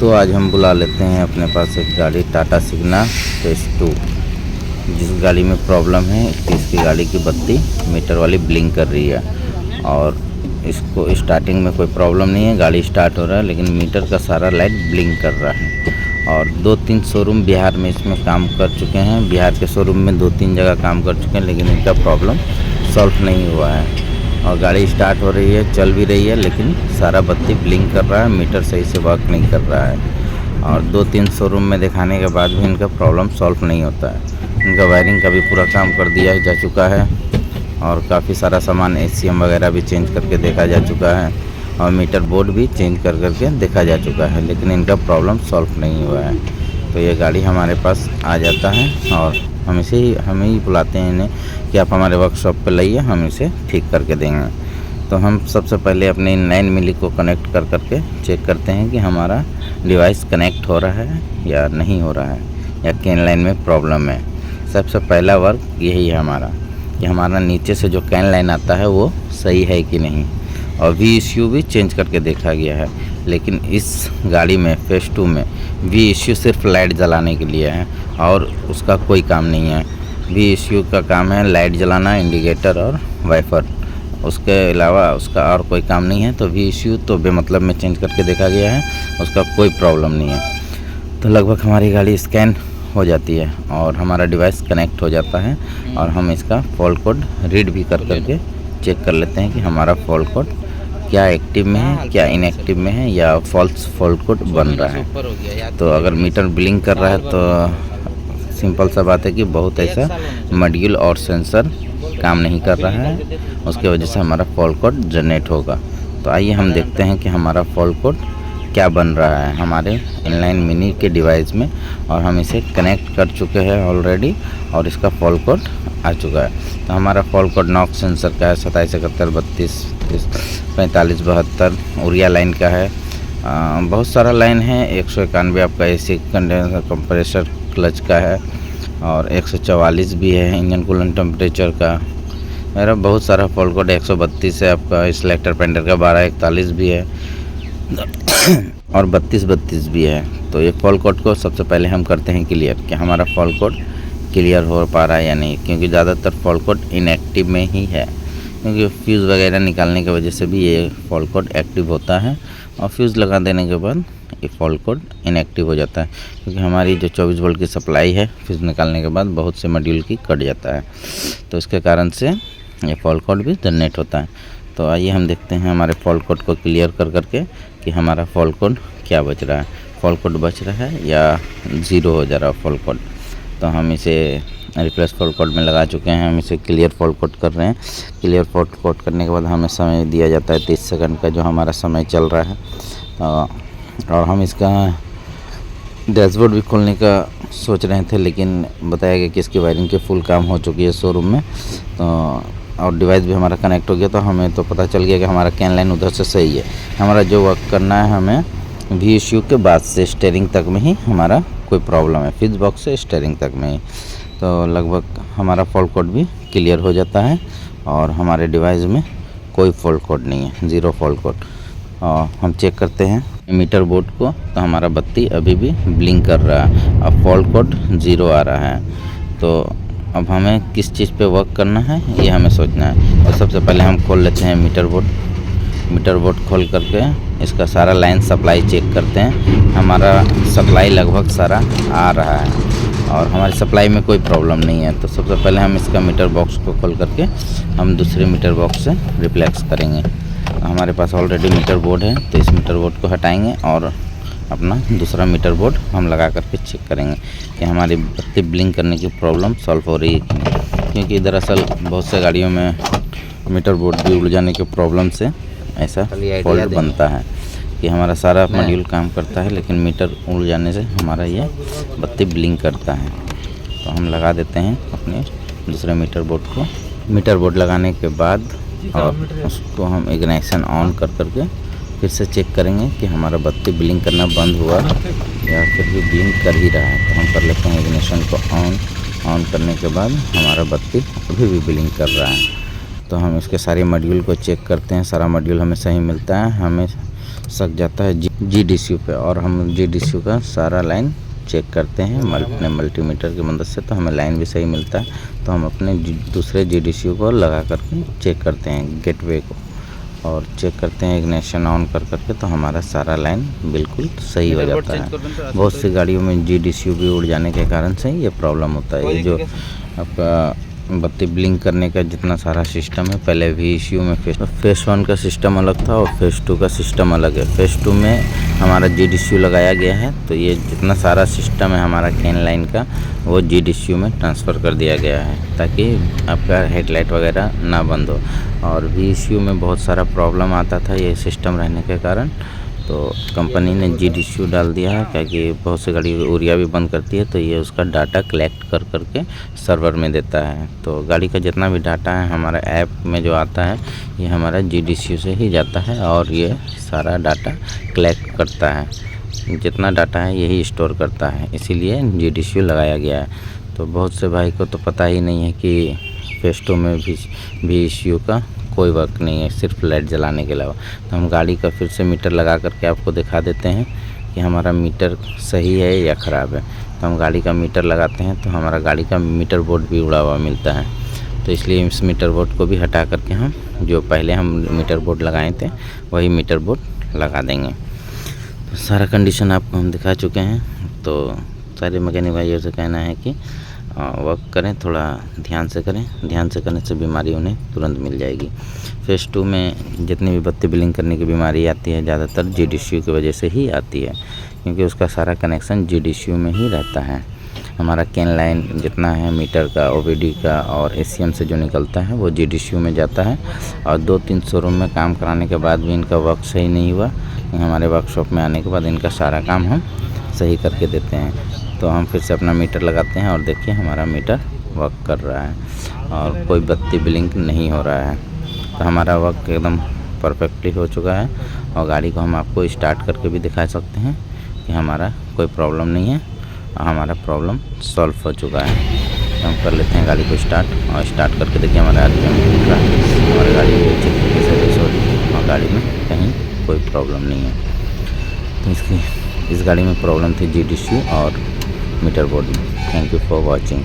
दोस्तों आज हम बुला लेते हैं अपने पास एक गाड़ी टाटा सिग्ना फेस 2। जिस गाड़ी में प्रॉब्लम है कि इसकी गाड़ी की बत्ती मीटर वाली ब्लिंक कर रही है और इसको स्टार्टिंग में कोई प्रॉब्लम नहीं है, गाड़ी स्टार्ट हो रहा है लेकिन मीटर का सारा लाइट ब्लिंक कर रहा है। और 2-3 शोरूम बिहार में इसमें काम कर चुके हैं, बिहार के शोरूम में 2-3 जगह काम कर चुके हैं लेकिन इनका प्रॉब्लम सॉल्व नहीं हुआ है। और गाड़ी स्टार्ट हो रही है, चल भी रही है लेकिन सारा बत्ती ब्लिंक कर रहा है, मीटर सही से वर्क नहीं कर रहा है। और 2-3 शोरूम में दिखाने के बाद भी इनका प्रॉब्लम सॉल्व नहीं होता है। इनका वायरिंग का भी पूरा काम कर दिया जा चुका है और काफ़ी सारा सामान ACM वगैरह भी चेंज करके देखा जा चुका है और मीटर बोर्ड भी चेंज कर करके देखा जा चुका है लेकिन इनका प्रॉब्लम सॉल्व नहीं हुआ है। तो ये गाड़ी हमारे पास आ जाता है और हम ही बुलाते हैं इन्हें कि आप हमारे वर्कशॉप पे लाइए, हम इसे ठीक करके देंगे। तो हम सबसे पहले अपने 9 मिली को कनेक्ट कर करके चेक करते हैं कि हमारा डिवाइस कनेक्ट हो रहा है या नहीं हो रहा है या कैन लाइन में प्रॉब्लम है। सबसे पहला वर्क यही है हमारा कि हमारा नीचे से जो कैन लाइन आता है वो सही है कि नहीं। और VECU भी चेंज करके देखा गया है लेकिन इस गाड़ी में फेस 2 में VECU सिर्फ लाइट जलाने के लिए है और उसका कोई काम नहीं है। VECU का काम है लाइट जलाना, इंडिकेटर और वाइपर, उसके अलावा उसका और कोई काम नहीं है। तो VECU तो बेमतलब में चेंज करके देखा गया है, उसका कोई प्रॉब्लम नहीं है। तो लगभग हमारी गाड़ी स्कैन हो जाती है और हमारा डिवाइस कनेक्ट हो जाता है और हम इसका फॉल्ट कोड रीड भी कर करके चेक कर लेते हैं कि हमारा फॉल्ट कोड क्या एक्टिव में है, क्या इनएक्टिव में है या फॉल्स फॉल्ट कोड बन रहा है। तो अगर मीटर ब्लिंक कर रहा है तो सिंपल सा बात है कि बहुत ऐसा मॉड्यूल और सेंसर काम नहीं कर रहा है, उसके वजह से हमारा फॉल्ट कोड जनरेट होगा। तो आइए हम देखते हैं कि हमारा फॉल्ट कोड क्या बन रहा है हमारे इनलाइन मिनी के डिवाइस में। और हम इसे कनेक्ट कर चुके हैं ऑलरेडी और इसका फॉल्ट कोड आ चुका है। तो हमारा फॉल्ट कोड नॉक सेंसर का है 27 71 32 45 72, उरिया लाइन का है। बहुत सारा लाइन है, 191 आपका AC कंडेंसर कंप्रेसर क्लच का है और 144 भी है इंजन कूलेंट टेम्परेचर का। मेरा बहुत सारा फॉल्ट कोड 132 है आपका, सिलेक्टर पेंडर का 1241 भी है और 32 भी है। तो ये फॉल्ट कोड को सबसे पहले हम करते हैं क्लियर कि हमारा फॉल्ट कोड क्लियर हो पा रहा है या नहीं, क्योंकि ज़्यादातर फॉल्ट कोड इनएक्टिव में ही है, क्योंकि फ्यूज़ वगैरह निकालने की वजह से भी ये फॉल्ट कोड एक्टिव होता है और फ्यूज़ लगा देने के बाद ये फॉल्ट कोड इनएक्टिव हो जाता है। क्योंकि हमारी जो 24 वोल्ट की सप्लाई है फ्यूज़ निकालने के बाद बहुत से मॉड्यूल की कट जाता है, तो इसके कारण से ये फॉल्ट कोड भी जनरेट होता है। तो आइए हम देखते हैं हमारे फॉल्ट कोड को क्लियर कर करके कि हमारा फॉल्ट कोड क्या बच रहा है, फॉल्ट कोड बच रहा है या ज़ीरो हो जा रहा है फॉल्ट कोड। तो हम इसे रिप्लेस फॉल्ट कोड में लगा चुके हैं, हम इसे क्लियर फॉल्ट कोड कर रहे हैं। क्लियर फॉल्ट कोड करने के बाद हमें समय दिया जाता है 30 सेकंड का, जो हमारा समय चल रहा है। और हम इसका डैशबोर्ड भी खोलने का सोच रहे थे लेकिन बताया गया कि इसकी वायरिंग की फुल काम हो चुकी है शोरूम में। तो और डिवाइस भी हमारा कनेक्ट हो गया, तो हमें तो पता चल गया कि हमारा कैन लाइन उधर से सही है। हमारा जो वर्क करना है हमें VECU के बाद से स्टीयरिंग तक में ही हमारा कोई प्रॉब्लम है, फ्यूज बॉक्स से स्टीयरिंग तक में ही। तो लगभग हमारा फॉल्ट कोड भी क्लियर हो जाता है और हमारे डिवाइस में कोई फॉल्ट कोड नहीं है, ज़ीरो फॉल्ट कोड। और हम चेक करते हैं मीटर बोर्ड को, तो हमारा बत्ती अभी भी ब्लिंक कर रहा है और फॉल्ट कोड ज़ीरो आ रहा है। तो अब हमें किस चीज़ पे वर्क करना है ये हमें सोचना है। और सबसे पहले हम खोल लेते हैं मीटर बोर्ड खोल करके इसका सारा लाइन सप्लाई चेक करते हैं। हमारा सप्लाई लगभग सारा आ रहा है और हमारी सप्लाई में कोई प्रॉब्लम नहीं है। तो सबसे पहले हम इसका मीटर बॉक्स को खोल करके हम दूसरे मीटर बॉक्स से रिप्लेस करेंगे। तो हमारे पास ऑलरेडी मीटर बोर्ड है, तो इस मीटर बोर्ड को हटाएंगे और अपना दूसरा मीटर बोर्ड हम लगा करके चेक करेंगे कि हमारी बत्ती ब्लिंक करने की प्रॉब्लम सॉल्व हो रही है कि नहीं। क्योंकि दरअसल बहुत से गाड़ियों में मीटर बोर्ड भी उड़ जाने की प्रॉब्लम से ऐसा फॉल्ट बनता है कि हमारा सारा मॉड्यूल काम करता है लेकिन मीटर उड़ जाने से हमारा ये बत्ती ब्लिंक करता है। तो हम लगा देते हैं अपने दूसरे मीटर बोर्ड को। मीटर बोर्ड लगाने के बाद और उसको हम इग्निशन ऑन कर करके फिर से चेक करेंगे कि हमारा बत्ती ब्लिंक करना बंद हुआ या फिर भी ब्लिंक कर ही रहा है। तो हम कर लेते हैं इग्निशन को ऑन करने के बाद हमारा बत्ती अभी भी ब्लिंक कर रहा है। तो हम इसके सारे मॉड्यूल को चेक करते हैं, सारा मॉड्यूल हमें सही मिलता है। हमें सक जाता है GDCU पे, और हम GDCU का सारा लाइन चेक करते हैं अपने मल्टीमीटर की मदद से। तो हमें लाइन भी सही मिलता है, तो हम अपने दूसरे GDCU को लगा करके चेक करते हैं गेटवे को, और चेक करते हैं इग्निशन ऑन कर करके, तो हमारा सारा लाइन बिल्कुल सही हो जाता है। बहुत सी गाड़ियों में GDCU भी उड़ जाने के कारण से ये प्रॉब्लम होता है। ये जो आपका बत्ती ब्लिंक करने का जितना सारा सिस्टम है, पहले VECU में फेस 1 का सिस्टम अलग था और फेस 2 का सिस्टम अलग है। फेस 2 में हमारा GDCU लगाया गया है, तो ये जितना सारा सिस्टम है हमारा कैन लाइन का, वो GDCU में ट्रांसफ़र कर दिया गया है, ताकि आपका हेडलाइट वगैरह ना बंद हो। और VECU में बहुत सारा प्रॉब्लम आता था ये सिस्टम रहने के कारण, तो कंपनी ने GDCU डाल दिया है, क्योंकि बहुत सी गाड़ी उरिया भी बंद करती है, तो ये उसका डाटा कलेक्ट कर करके सर्वर में देता है। तो गाड़ी का जितना भी डाटा है हमारा ऐप में जो आता है, ये हमारा GDCU से ही जाता है, और ये सारा डाटा कलेक्ट करता है। जितना डाटा है यही स्टोर करता है, इसीलिए GDCU लगाया गया है। तो बहुत से भाई को तो पता ही नहीं है कि फेस 2 में भी VECU का कोई वर्क नहीं है, सिर्फ लाइट जलाने के अलावा। तो हम गाड़ी का फिर से मीटर लगा करके आपको दिखा देते हैं कि हमारा मीटर सही है या ख़राब है। तो हम गाड़ी का मीटर लगाते हैं, तो हमारा गाड़ी का मीटर बोर्ड भी उड़ा हुआ मिलता है। तो इसलिए इस मीटर बोर्ड को भी हटा करके हम जो पहले हम मीटर बोर्ड लगाए थे वही मीटर बोर्ड लगा देंगे। तो सारा कंडीशन आपको हम दिखा चुके हैं। तो सारे मैकेनिक भाइयों से कहना है कि वर्क करें, थोड़ा ध्यान से करें। ध्यान से करने से बीमारी उन्हें तुरंत मिल जाएगी। फेस 2 में जितनी भी बत्ती ब्लिंक करने की बीमारी आती है, ज़्यादातर GDCU की वजह से ही आती है, क्योंकि उसका सारा कनेक्शन GDCU में ही रहता है। हमारा कैन लाइन जितना है मीटर का, OBD का और ACM से जो निकलता है वो GDCU में जाता है। और 2-3 शोरूम में काम कराने के बाद भी इनका वर्क सही नहीं हुआ, हमारे वर्कशॉप में आने के बाद इनका सारा काम हम सही करके देते हैं। तो हम फिर से अपना मीटर लगाते हैं, और देखिए हमारा मीटर वर्क कर रहा है और कोई बत्ती ब्लिंक नहीं हो रहा है। तो हमारा वर्क एकदम परफेक्टली हो चुका है, और गाड़ी को हम आपको स्टार्ट करके भी दिखा सकते हैं कि हमारा कोई प्रॉब्लम नहीं है और हमारा प्रॉब्लम सॉल्व हो चुका है। तो हम कर लेते हैं गाड़ी को स्टार्ट, और स्टार्ट करके देखिए हमारा हमारी गाड़ी अच्छी तरीके से रेस हो रही है और गाड़ी में कहीं कोई प्रॉब्लम नहीं है। तो इस गाड़ी में प्रॉब्लम थी GDCU और मीटर बोर्ड में। Thank you for watching.